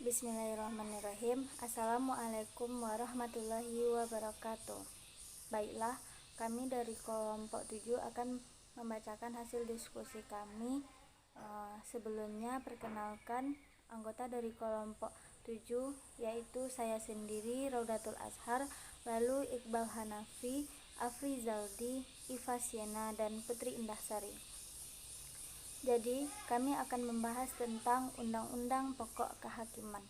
Bismillahirrahmanirrahim. Assalamualaikum warahmatullahi wabarakatuh. Baiklah, kami dari kelompok 7 akan membacakan hasil diskusi kami. Sebelumnya perkenalkan anggota dari kelompok 7, yaitu saya sendiri, Raudatul Azhar, lalu Iqbal Hanafi, Afri Zaldi, Iva Siena, dan Putri Indahsari. Jadi, kami akan membahas tentang Undang-Undang Pokok Kehakiman.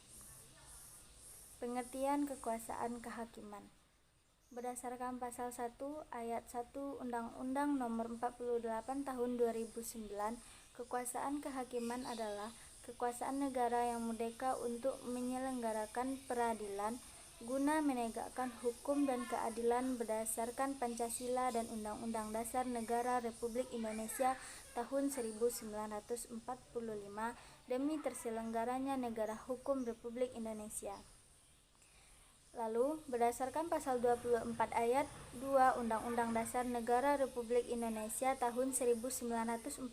Pengertian kekuasaan kehakiman. Berdasarkan pasal 1 ayat 1 Undang-Undang Nomor 48 Tahun 2009, kekuasaan kehakiman adalah kekuasaan negara yang merdeka untuk menyelenggarakan peradilan guna menegakkan hukum dan keadilan berdasarkan Pancasila dan Undang-Undang Dasar Negara Republik Indonesia tahun 1945 demi terselenggaranya negara hukum Republik Indonesia. Lalu, berdasarkan pasal 24 ayat 2 Undang-Undang Dasar Negara Republik Indonesia tahun 1945,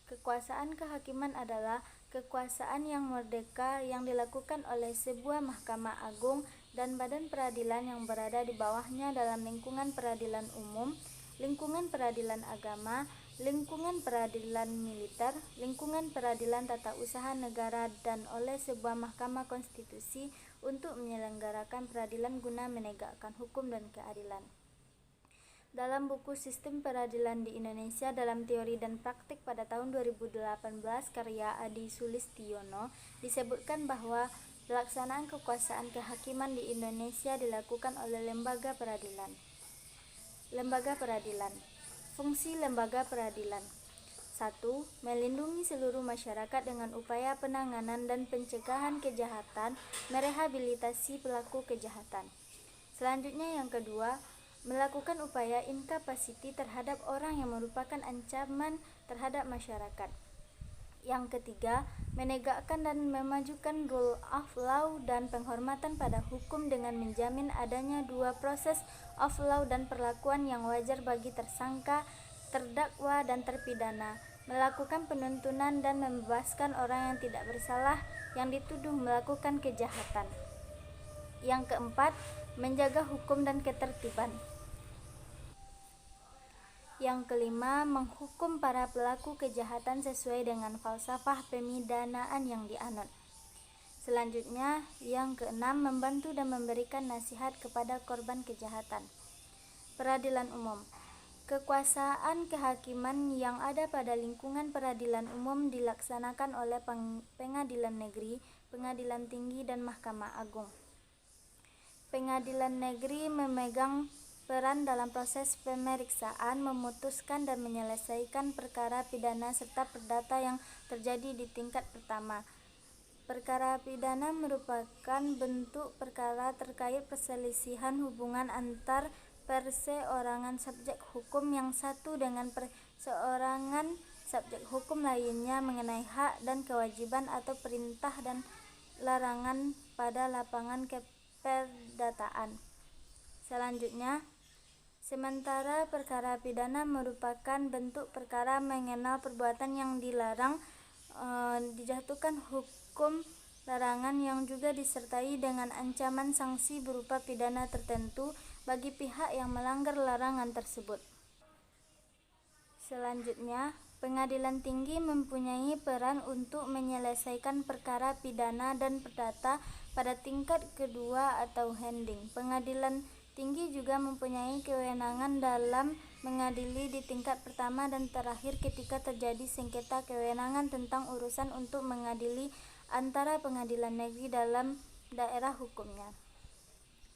kekuasaan kehakiman adalah kekuasaan yang merdeka yang dilakukan oleh sebuah Mahkamah Agung dan badan peradilan yang berada di bawahnya dalam lingkungan peradilan umum, lingkungan peradilan agama, lingkungan peradilan militer, lingkungan peradilan tata usaha negara, dan oleh sebuah Mahkamah Konstitusi untuk menyelenggarakan peradilan guna menegakkan hukum dan keadilan. Dalam buku Sistem Peradilan di Indonesia dalam Teori dan Praktik pada tahun 2018 karya Adi Sulistiono disebutkan bahwa pelaksanaan kekuasaan kehakiman di Indonesia dilakukan oleh lembaga peradilan. Lembaga peradilan. Fungsi lembaga peradilan. 1. Melindungi seluruh masyarakat dengan upaya penanganan dan pencegahan kejahatan, merehabilitasi pelaku kejahatan. Selanjutnya yang kedua, melakukan upaya incapacity terhadap orang yang merupakan ancaman terhadap masyarakat. Yang ketiga, menegakkan dan memajukan rule of law dan penghormatan pada hukum dengan menjamin adanya dua proses of law dan perlakuan yang wajar bagi tersangka, terdakwa, dan terpidana, melakukan penuntutan dan membebaskan orang yang tidak bersalah yang dituduh melakukan kejahatan. Yang keempat, menjaga hukum dan ketertiban. Yang kelima, menghukum para pelaku kejahatan sesuai dengan falsafah pemidanaan yang dianut. Selanjutnya, yang keenam, membantu dan memberikan nasihat kepada korban kejahatan. Peradilan umum. Kekuasaan kehakiman yang ada pada lingkungan peradilan umum dilaksanakan oleh pengadilan negeri, pengadilan tinggi, dan Mahkamah Agung. Pengadilan negeri memegang peran dalam proses pemeriksaan, memutuskan dan menyelesaikan perkara pidana serta perdata yang terjadi di tingkat pertama. Perkara pidana merupakan bentuk perkara terkait perselisihan hubungan antar perseorangan subjek hukum yang satu dengan perseorangan subjek hukum lainnya mengenai hak dan kewajiban atau perintah dan larangan pada lapangan keperdataan. Selanjutnya, sementara perkara pidana merupakan bentuk perkara mengenal perbuatan yang dilarang, dijatuhkan hukum larangan yang juga disertai dengan ancaman sanksi berupa pidana tertentu bagi pihak yang melanggar larangan tersebut. Selanjutnya, pengadilan tinggi mempunyai peran untuk menyelesaikan perkara pidana dan perdata pada tingkat kedua atau hearing. Pengadilan tinggi juga mempunyai kewenangan dalam mengadili di tingkat pertama dan terakhir ketika terjadi sengketa kewenangan tentang urusan untuk mengadili antara pengadilan negeri dalam daerah hukumnya.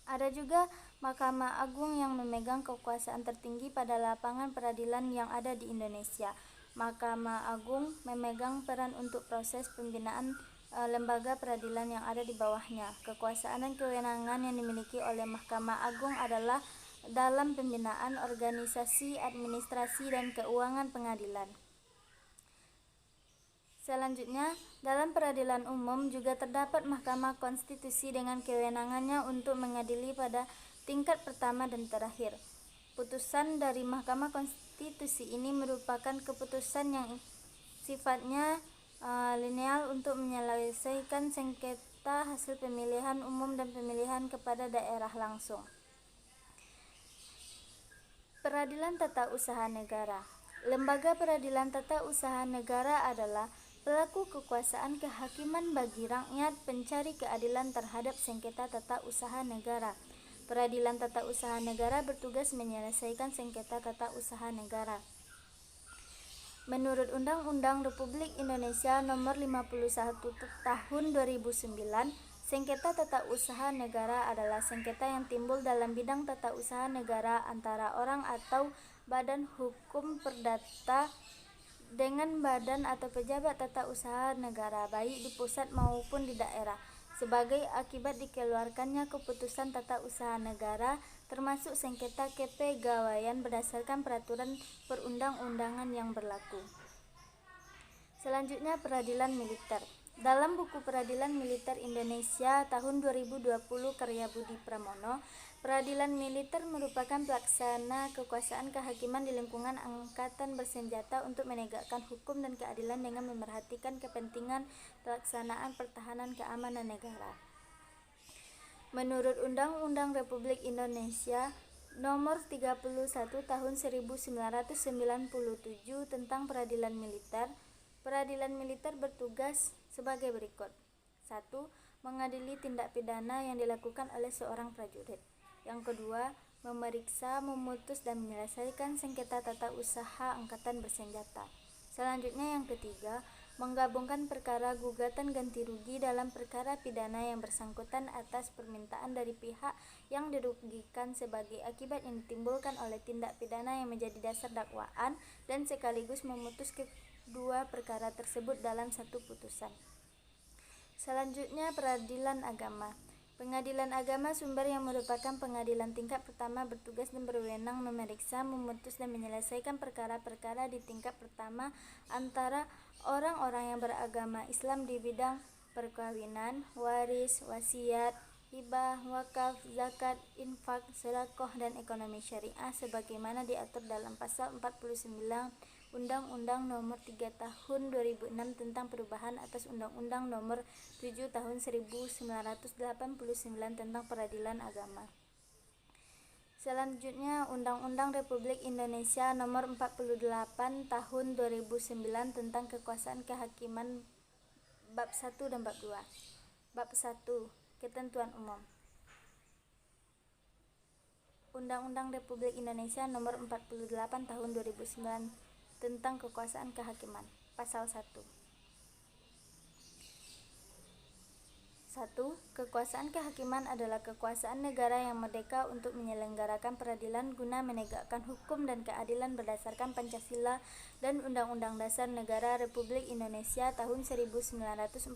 Ada juga Mahkamah Agung yang memegang kekuasaan tertinggi pada lapangan peradilan yang ada di Indonesia. Mahkamah Agung memegang peran untuk proses pembinaan lembaga peradilan yang ada di bawahnya. Kekuasaan dan kewenangan yang dimiliki oleh Mahkamah Agung adalah dalam pembinaan organisasi, administrasi, dan keuangan pengadilan. Selanjutnya, dalam peradilan umum juga terdapat Mahkamah Konstitusi dengan kewenangannya untuk mengadili pada tingkat pertama dan terakhir. Putusan dari Mahkamah Konstitusi ini merupakan keputusan yang sifatnya lineal untuk menyelesaikan sengketa hasil pemilihan umum dan pemilihan kepada daerah langsung. Peradilan Tata Usaha Negara. Lembaga peradilan tata usaha negara adalah pelaku kekuasaan kehakiman bagi rakyat pencari keadilan terhadap sengketa tata usaha negara. Peradilan Tata Usaha Negara bertugas menyelesaikan sengketa tata usaha negara. Menurut Undang-Undang Republik Indonesia Nomor 51 Tahun 2009, sengketa tata usaha negara adalah sengketa yang timbul dalam bidang tata usaha negara antara orang atau badan hukum perdata dengan badan atau pejabat tata usaha negara baik di pusat maupun di daerah, sebagai akibat dikeluarkannya keputusan tata usaha negara termasuk sengketa kepegawaian berdasarkan peraturan perundang-undangan yang berlaku. Selanjutnya, peradilan militer. Dalam buku Peradilan Militer Indonesia tahun 2020 karya Budi Pramono, peradilan militer merupakan pelaksana kekuasaan kehakiman di lingkungan angkatan bersenjata untuk menegakkan hukum dan keadilan dengan memerhatikan kepentingan pelaksanaan pertahanan keamanan negara. Menurut Undang-Undang Republik Indonesia Nomor 31 Tahun 1997 tentang Peradilan Militer, peradilan militer bertugas sebagai berikut. 1. Mengadili tindak pidana yang dilakukan oleh seorang prajurit. Yang kedua, memeriksa, memutus, dan menyelesaikan sengketa tata usaha angkatan bersenjata. Selanjutnya yang ketiga, menggabungkan perkara gugatan ganti rugi dalam perkara pidana yang bersangkutan atas permintaan dari pihak yang dirugikan sebagai akibat yang ditimbulkan oleh tindak pidana yang menjadi dasar dakwaan dan sekaligus memutus kedua perkara tersebut dalam satu putusan. Selanjutnya, peradilan agama. Pengadilan agama sumber yang merupakan pengadilan tingkat pertama bertugas dan berwenang memeriksa, memutus, dan menyelesaikan perkara-perkara di tingkat pertama antara orang-orang yang beragama Islam di bidang perkawinan, waris, wasiat, hibah, wakaf, zakat, infak, sedekah, dan ekonomi syariah sebagaimana diatur dalam pasal 49 Undang-Undang Nomor 3 Tahun 2006 tentang perubahan atas Undang-Undang Nomor 7 Tahun 1989 tentang peradilan agama. Selanjutnya, Undang-Undang Republik Indonesia Nomor 48 Tahun 2009 tentang kekuasaan kehakiman bab 1 dan bab 2. Bab 1. Ketentuan umum. Undang-Undang Republik Indonesia Nomor 48 Tahun 2009 tentang kekuasaan kehakiman. Pasal 1. 1. Kekuasaan kehakiman adalah kekuasaan negara yang merdeka untuk menyelenggarakan peradilan guna menegakkan hukum dan keadilan berdasarkan Pancasila dan Undang-Undang Dasar Negara Republik Indonesia tahun 1945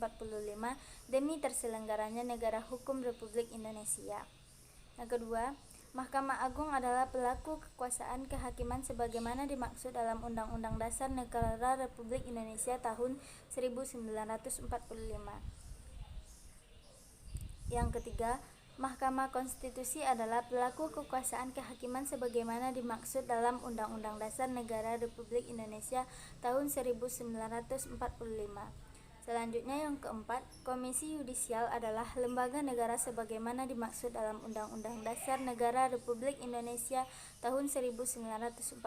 demi terselenggaranya negara hukum Republik Indonesia. Yang kedua, Mahkamah Agung adalah pelaku kekuasaan kehakiman sebagaimana dimaksud dalam Undang-Undang Dasar Negara Republik Indonesia tahun 1945. Yang ketiga, Mahkamah Konstitusi adalah pelaku kekuasaan kehakiman sebagaimana dimaksud dalam Undang-Undang Dasar Negara Republik Indonesia tahun 1945. Selanjutnya yang keempat, Komisi Yudisial adalah lembaga negara sebagaimana dimaksud dalam Undang-Undang Dasar Negara Republik Indonesia tahun 1945.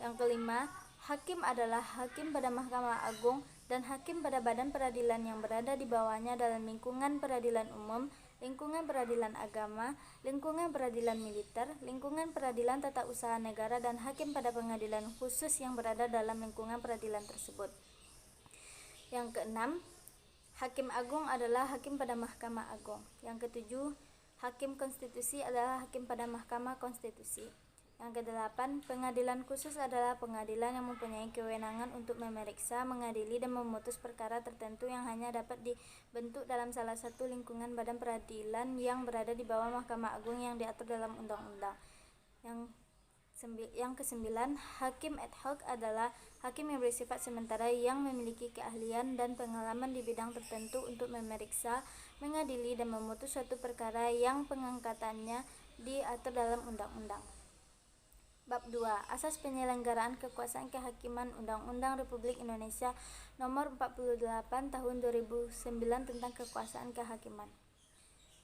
Yang kelima, hakim adalah hakim pada Mahkamah Agung dan hakim pada badan peradilan yang berada di bawahnya dalam lingkungan peradilan umum, lingkungan peradilan agama, lingkungan peradilan militer, lingkungan peradilan tata usaha negara, dan hakim pada pengadilan khusus yang berada dalam lingkungan peradilan tersebut. Yang keenam, Hakim Agung adalah hakim pada Mahkamah Agung. Yang ketujuh, Hakim Konstitusi adalah hakim pada Mahkamah Konstitusi. Yang kedelapan, pengadilan khusus adalah pengadilan yang mempunyai kewenangan untuk memeriksa, mengadili, dan memutus perkara tertentu yang hanya dapat dibentuk dalam salah satu lingkungan badan peradilan yang berada di bawah Mahkamah Agung yang diatur dalam undang-undang. Yang kesembilan, hakim ad hoc adalah hakim yang bersifat sementara yang memiliki keahlian dan pengalaman di bidang tertentu untuk memeriksa, mengadili, dan memutus suatu perkara yang pengangkatannya diatur dalam undang-undang. Bab 2. Asas penyelenggaraan kekuasaan kehakiman Undang-Undang Republik Indonesia Nomor 48 Tahun 2009 tentang kekuasaan kehakiman.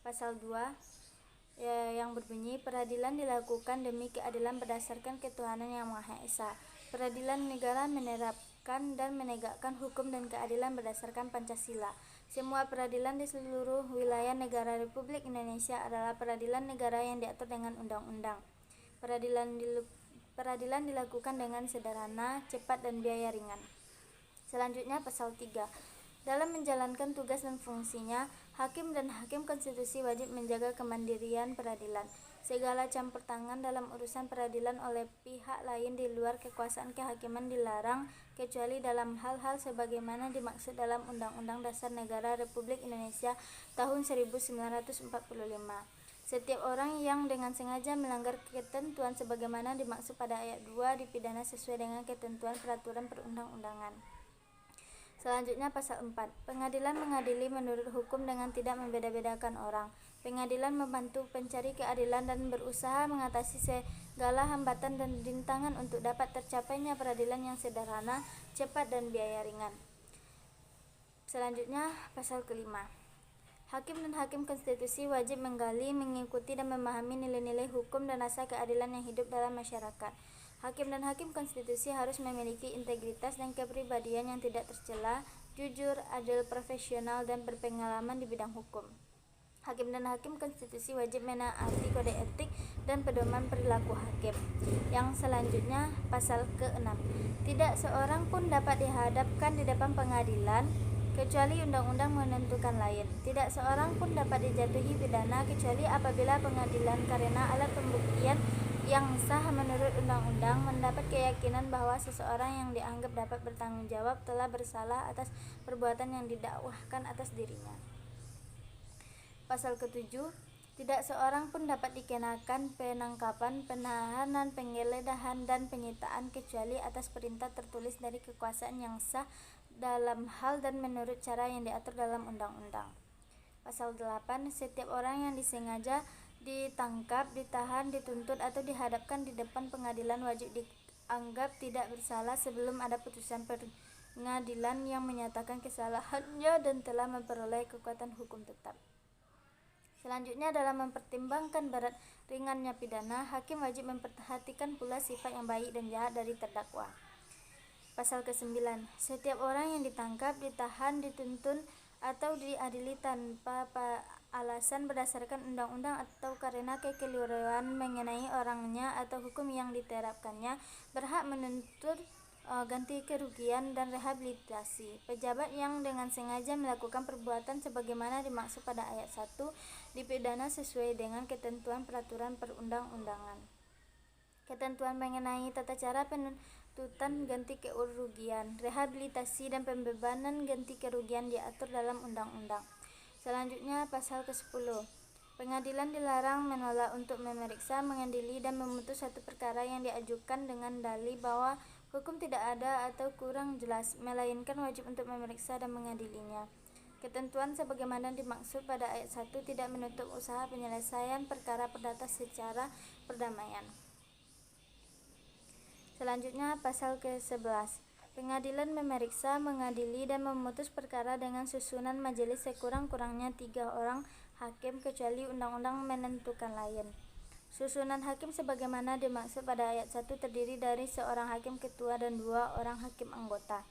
Pasal 2 yang berbunyi, peradilan dilakukan demi keadilan berdasarkan ketuhanan yang Maha Esa. Peradilan negara menerapkan dan menegakkan hukum dan keadilan berdasarkan Pancasila. Semua peradilan di seluruh wilayah negara Republik Indonesia adalah peradilan negara yang diatur dengan undang-undang. Peradilan dilakukan dengan sederhana, cepat, dan biaya ringan. Selanjutnya pasal 3. Dalam menjalankan tugas dan fungsinya, hakim dan hakim konstitusi wajib menjaga kemandirian peradilan. Segala campur tangan dalam urusan peradilan oleh pihak lain di luar kekuasaan kehakiman dilarang, kecuali dalam hal-hal sebagaimana dimaksud dalam Undang-Undang Dasar Negara Republik Indonesia tahun 1945. Setiap orang yang dengan sengaja melanggar ketentuan sebagaimana dimaksud pada ayat 2 dipidana sesuai dengan ketentuan peraturan perundang-undangan. Selanjutnya pasal 4. Pengadilan mengadili menurut hukum dengan tidak membeda-bedakan orang. Pengadilan membantu pencari keadilan dan berusaha mengatasi segala hambatan dan rintangan untuk dapat tercapainya peradilan yang sederhana, cepat, dan biaya ringan. Selanjutnya pasal kelima. Hakim dan hakim konstitusi wajib menggali, mengikuti, dan memahami nilai-nilai hukum dan rasa keadilan yang hidup dalam masyarakat. Hakim dan hakim konstitusi harus memiliki integritas dan kepribadian yang tidak tercela, jujur, adil, profesional, dan berpengalaman di bidang hukum. Hakim dan hakim konstitusi wajib menaati kode etik dan pedoman perilaku hakim. Yang selanjutnya pasal ke-6. Tidak seorang pun dapat dihadapkan di depan pengadilan kecuali undang-undang menentukan lain. Tidak seorang pun dapat dijatuhi pidana kecuali apabila pengadilan karena alat pembuktian yang sah menurut undang-undang mendapat keyakinan bahwa seseorang yang dianggap dapat bertanggung jawab telah bersalah atas perbuatan yang didakwahkan atas dirinya. Pasal ke-7. Tidak seorang pun dapat dikenakan penangkapan, penahanan, penggeledahan, dan penyitaan kecuali atas perintah tertulis dari kekuasaan yang sah dalam hal dan menurut cara yang diatur dalam undang-undang. Pasal 8. Setiap orang yang disengaja ditangkap, ditahan, dituntut, atau dihadapkan di depan pengadilan wajib dianggap tidak bersalah sebelum ada putusan pengadilan yang menyatakan kesalahannya dan telah memperoleh kekuatan hukum tetap. Selanjutnya, dalam mempertimbangkan berat ringannya pidana, hakim wajib memperhatikan pula sifat yang baik dan jahat dari terdakwa. Pasal ke-9. Setiap orang yang ditangkap, ditahan, dituntun, atau diadili tanpa alasan berdasarkan undang-undang atau karena kekeliruan mengenai orangnya atau hukum yang diterapkannya berhak menuntut ganti kerugian dan rehabilitasi. Pejabat yang dengan sengaja melakukan perbuatan sebagaimana dimaksud pada ayat 1 dipidana sesuai dengan ketentuan peraturan perundang-undangan. Ketentuan mengenai tata cara penuntutan ganti kerugian, rehabilitasi, dan pembebanan ganti kerugian diatur dalam undang-undang. Selanjutnya pasal ke-10. Pengadilan dilarang menolak untuk memeriksa, mengadili, dan memutus suatu perkara yang diajukan dengan dalih bahwa hukum tidak ada atau kurang jelas, melainkan wajib untuk memeriksa dan mengadilinya. Ketentuan sebagaimana dimaksud pada ayat 1 tidak menutup usaha penyelesaian perkara perdata secara perdamaian. Selanjutnya pasal ke-11. Pengadilan memeriksa, mengadili, dan memutus perkara dengan susunan majelis sekurang-kurangnya 3 orang hakim kecuali undang-undang menentukan lain. Susunan hakim sebagaimana dimaksud pada ayat 1 terdiri dari seorang hakim ketua dan 2 orang hakim anggota.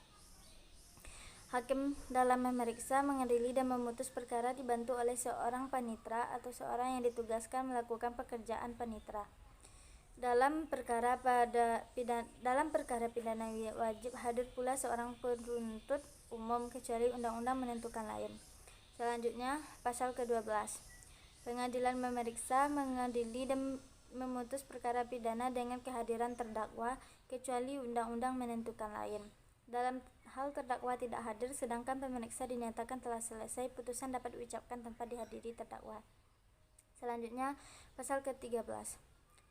Hakim dalam memeriksa, mengadili, dan memutus perkara dibantu oleh seorang panitera atau seorang yang ditugaskan melakukan pekerjaan panitera. Dalam perkara pidana wajib hadir pula seorang penuntut umum kecuali undang-undang menentukan lain. Selanjutnya pasal ke-12. Pengadilan memeriksa, mengadili, dan memutus perkara pidana dengan kehadiran terdakwa kecuali undang-undang menentukan lain. Dalam hal terdakwa tidak hadir sedangkan pemeriksa dinyatakan telah selesai, putusan dapat diucapkan tanpa dihadiri terdakwa. Selanjutnya pasal ke-13.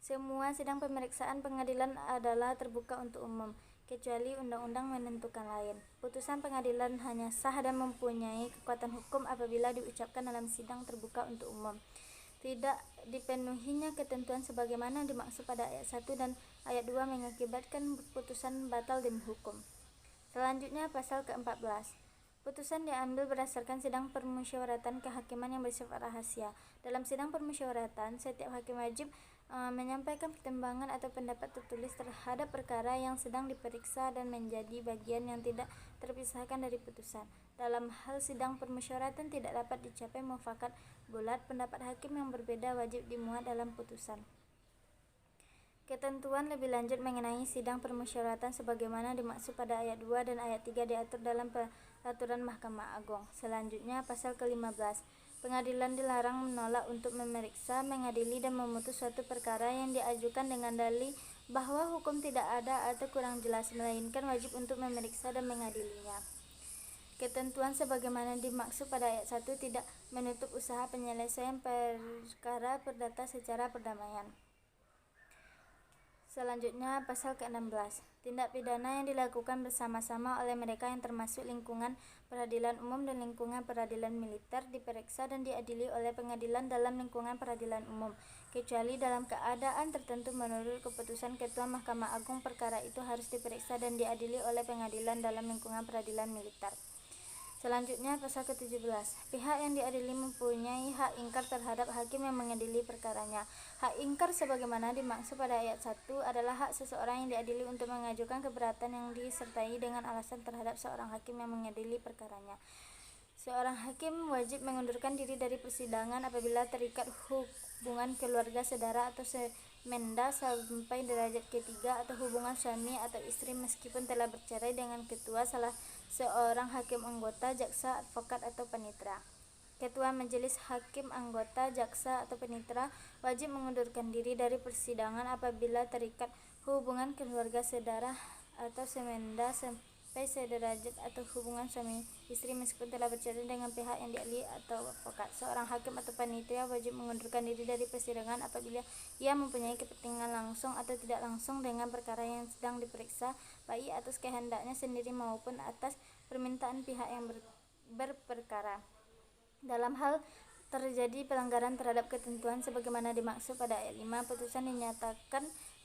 Semua sidang pemeriksaan pengadilan adalah terbuka untuk umum, kecuali undang-undang menentukan lain. Putusan pengadilan hanya sah dan mempunyai kekuatan hukum apabila diucapkan dalam sidang terbuka untuk umum. Tidak dipenuhinya ketentuan sebagaimana dimaksud pada ayat 1 dan ayat 2 mengakibatkan putusan batal demi hukum. Selanjutnya pasal ke-14. Putusan diambil berdasarkan sidang permusyawaratan kehakiman yang bersifat rahasia. Dalam sidang permusyawaratan, setiap hakim wajib menyampaikan pertimbangan atau pendapat tertulis terhadap perkara yang sedang diperiksa dan menjadi bagian yang tidak terpisahkan dari putusan. Dalam hal sidang permusyawaratan tidak dapat dicapai mufakat bulat, pendapat hakim yang berbeda wajib dimuat dalam putusan. Ketentuan lebih lanjut mengenai sidang permusyawaratan sebagaimana dimaksud pada ayat 2 dan ayat 3 diatur dalam Peraturan Mahkamah Agung. Selanjutnya pasal ke-15. Pengadilan dilarang menolak untuk memeriksa, mengadili dan memutus suatu perkara yang diajukan dengan dalih bahwa hukum tidak ada atau kurang jelas, melainkan wajib untuk memeriksa dan mengadilinya. Ketentuan sebagaimana dimaksud pada ayat 1 tidak menutup usaha penyelesaian perkara perdata secara perdamaian. Selanjutnya pasal ke-16. Tindak pidana yang dilakukan bersama-sama oleh mereka yang termasuk lingkungan peradilan umum dan lingkungan peradilan militer diperiksa dan diadili oleh pengadilan dalam lingkungan peradilan umum, kecuali dalam keadaan tertentu menurut keputusan Ketua Mahkamah Agung perkara itu harus diperiksa dan diadili oleh pengadilan dalam lingkungan peradilan militer. Selanjutnya pasal ke-17. Pihak yang diadili mempunyai hak ingkar terhadap hakim yang mengadili perkaranya. Hak ingkar sebagaimana dimaksud pada ayat 1 adalah hak seseorang yang diadili untuk mengajukan keberatan yang disertai dengan alasan terhadap seorang hakim yang mengadili perkaranya. Seorang hakim wajib mengundurkan diri dari persidangan apabila terikat hubungan keluarga, saudara atau semenda sampai derajat ketiga atau hubungan suami atau istri meskipun telah bercerai dengan ketua salah seorang hakim anggota, jaksa, advokat atau panitera. Ketua majelis hakim anggota, jaksa atau panitera wajib mengundurkan diri dari persidangan apabila terikat hubungan keluarga, saudara atau semenda sampai sederajat atau hubungan suami istri meskipun telah bercerai dengan pihak yang diadili atau advokat. Seorang hakim atau panitia wajib mengundurkan diri dari persidangan apabila ia mempunyai kepentingan langsung atau tidak langsung dengan perkara yang sedang diperiksa, baik atas kehendaknya sendiri maupun atas permintaan pihak yang berperkara. Dalam hal terjadi pelanggaran terhadap ketentuan sebagaimana dimaksud pada ayat 5, putusan dinyatakan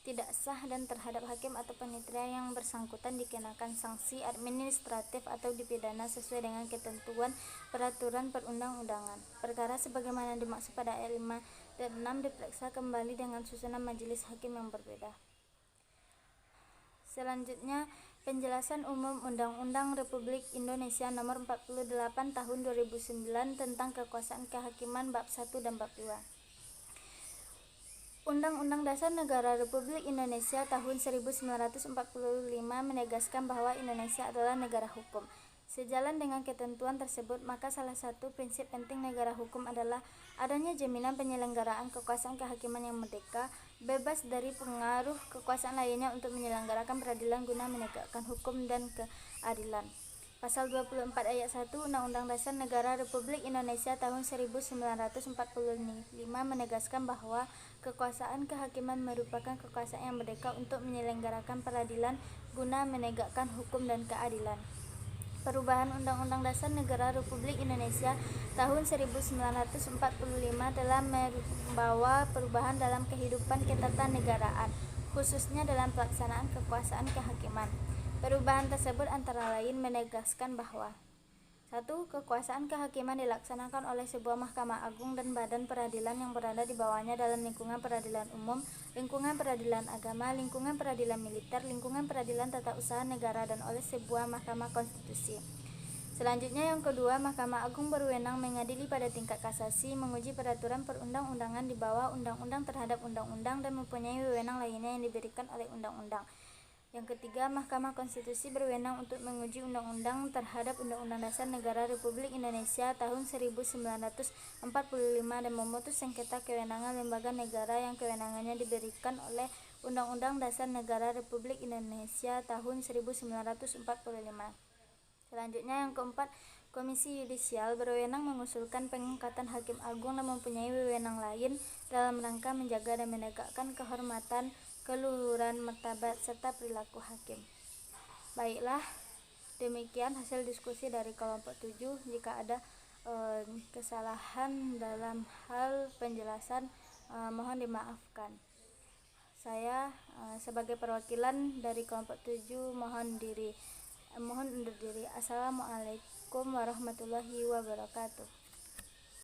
tidak sah dan terhadap hakim atau panitera yang bersangkutan dikenakan sanksi administratif atau dipidana sesuai dengan ketentuan peraturan perundang-undangan. Perkara sebagaimana dimaksud pada ayat 5 dan 6 diperiksa kembali dengan susunan majelis hakim yang berbeda. Selanjutnya penjelasan umum Undang-Undang Republik Indonesia Nomor 48 Tahun 2009 tentang Kekuasaan Kehakiman Bab 1 dan Bab 2. Undang-Undang Dasar Negara Republik Indonesia tahun 1945 menegaskan bahwa Indonesia adalah negara hukum. Sejalan dengan ketentuan tersebut, maka salah satu prinsip penting negara hukum adalah adanya jaminan penyelenggaraan kekuasaan kehakiman yang merdeka, bebas dari pengaruh kekuasaan lainnya untuk menyelenggarakan peradilan guna menegakkan hukum dan keadilan. Pasal 24 ayat 1 Undang-Undang Dasar Negara Republik Indonesia tahun 1945 menegaskan bahwa kekuasaan kehakiman merupakan kekuasaan yang merdeka untuk menyelenggarakan peradilan guna menegakkan hukum dan keadilan. Perubahan Undang-Undang Dasar Negara Republik Indonesia tahun 1945 telah membawa perubahan dalam kehidupan ketatanegaraan, khususnya dalam pelaksanaan kekuasaan kehakiman. Perubahan tersebut antara lain menegaskan bahwa 1. Kekuasaan kehakiman dilaksanakan oleh sebuah Mahkamah Agung dan badan peradilan yang berada di bawahnya dalam lingkungan peradilan umum, lingkungan peradilan agama, lingkungan peradilan militer, lingkungan peradilan tata usaha negara dan oleh sebuah Mahkamah Konstitusi. Selanjutnya yang kedua, Mahkamah Agung berwenang mengadili pada tingkat kasasi, menguji peraturan perundang-undangan di bawah undang-undang terhadap undang-undang dan mempunyai wewenang lainnya yang diberikan oleh undang-undang. Yang ketiga, Mahkamah Konstitusi berwenang untuk menguji undang-undang terhadap Undang-Undang Dasar Negara Republik Indonesia tahun 1945 dan memutus sengketa kewenangan lembaga negara yang kewenangannya diberikan oleh Undang-Undang Dasar Negara Republik Indonesia tahun 1945. Selanjutnya yang keempat, Komisi Yudisial berwenang mengusulkan pengangkatan Hakim Agung dan mempunyai wewenang lain dalam rangka menjaga dan menegakkan kehormatan, keluhuran, martabat, serta perilaku hakim. Baiklah, demikian hasil diskusi dari kelompok 7. Jika ada kesalahan dalam hal penjelasan, mohon dimaafkan. Saya sebagai perwakilan dari kelompok 7 mohon undur diri. Assalamualaikum warahmatullahi wabarakatuh.